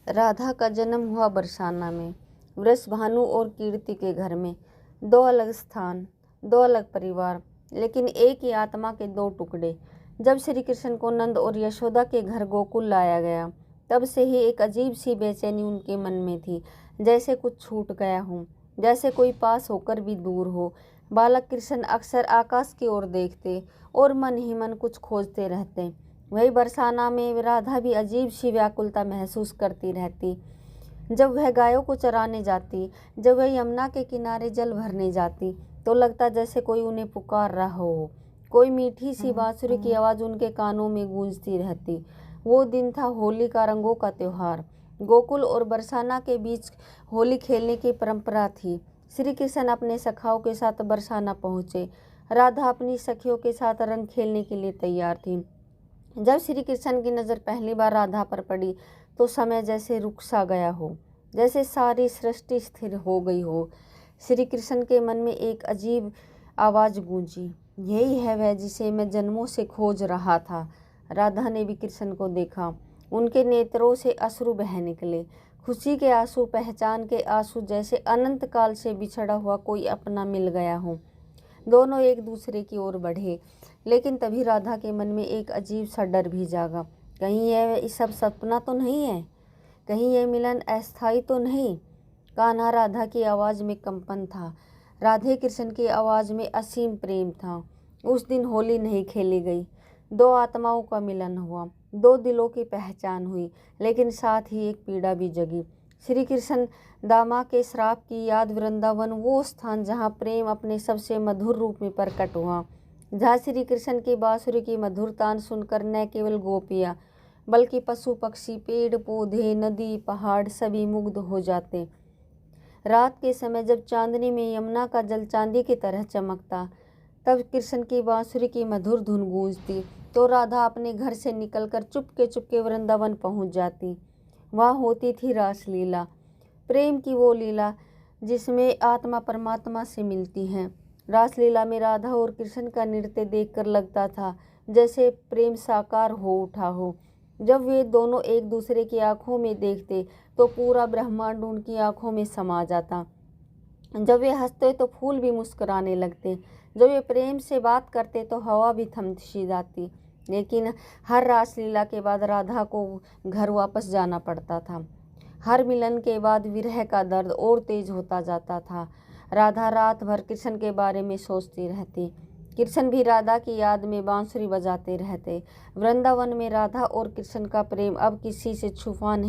राधा का जन्म हुआ बरसाना में, वृषभानु और कीर्ति के घर में। दो अलग स्थान, दो अलग परिवार, लेकिन एक ही आत्मा के दो टुकड़े। जब श्री कृष्ण को नंद और यशोदा के घर गोकुल लाया गया, तब से ही एक अजीब सी बेचैनी उनके मन में थी, जैसे कुछ छूट गया हो, जैसे कोई पास होकर भी दूर हो। बालक कृष्ण अक्सर आकाश की ओर देखते और मन ही मन कुछ खोजते रहते। वही बरसाना में राधा भी अजीब सी व्याकुलता महसूस करती रहती। जब वह गायों को चराने जाती, जब वह यमुना के किनारे जल भरने जाती, तो लगता जैसे कोई उन्हें पुकार रहा हो। कोई मीठी सी बांसुरी की आवाज़ उनके कानों में गूंजती रहती। वो दिन था होली का, रंगों का त्योहार। गोकुल और बरसाना के बीच होली खेलने की परंपरा थी। श्री कृष्ण अपने सखाओं के साथ बरसाना पहुँचे। राधा अपनी सखियों के साथ रंग खेलने के लिए तैयार थी। जब श्री कृष्ण की नज़र पहली बार राधा पर पड़ी, तो समय जैसे रुक सा गया हो, जैसे सारी सृष्टि स्थिर हो गई हो। श्री कृष्ण के मन में एक अजीब आवाज़ गूंजी, यही है वह जिसे मैं जन्मों से खोज रहा था। राधा ने भी कृष्ण को देखा। उनके नेत्रों से अश्रु बह निकले, खुशी के आंसू, पहचान के आंसू, जैसे अनंत काल से बिछड़ा हुआ कोई अपना मिल गया हो। दोनों एक दूसरे की ओर बढ़े, लेकिन तभी राधा के मन में एक अजीब सा डर भी जागा। कहीं यह सब सपना तो नहीं है, कहीं यह मिलन अस्थायी तो नहीं। कान्हा राधा की आवाज़ में कंपन था, राधे कृष्ण की आवाज़ में असीम प्रेम था। उस दिन होली नहीं खेली गई, दो आत्माओं का मिलन हुआ, दो दिलों की पहचान हुई, लेकिन साथ ही एक पीड़ा भी जगी। श्री कृष्ण दामा के श्राप की याद, वृंदावन, वो स्थान जहाँ प्रेम अपने सबसे मधुर रूप में प्रकट हुआ, जहाँ श्री कृष्ण की बांसुरी की मधुर तान सुनकर न केवल गोपियाँ बल्कि पशु पक्षी, पेड़ पौधे, नदी, पहाड़ सभी मुग्ध हो जाते। रात के समय जब चांदनी में यमुना का जल चांदी की तरह चमकता, तब कृष्ण की बांसुरी की मधुर धुन गूंजती, तो राधा अपने घर से निकलकर चुपके चुपके वृंदावन पहुंच जाती। वहाँ होती थी रासलीला, प्रेम की वो लीला जिसमें आत्मा परमात्मा से मिलती है। रासलीला में राधा और कृष्ण का नृत्य देखकर लगता था जैसे प्रेम साकार हो उठा हो। जब वे दोनों एक दूसरे की आंखों में देखते, तो पूरा ब्रह्मांड उनकी आंखों में समा जाता। जब वे हंसते तो फूल भी मुस्कुराने लगते, जब वे प्रेम से बात करते तो हवा भी थम सी जाती। लेकिन हर रासलीला के बाद राधा को घर वापस जाना पड़ता था। हर मिलन के बाद विरह का दर्द और तेज होता जाता था। राधा रात भर कृष्ण के बारे में सोचती रहती। कृष्ण भी राधा की याद में बांसुरी बजाते रहते। वृंदावन में राधा और कृष्ण का प्रेम अब किसी से छुपा नहीं।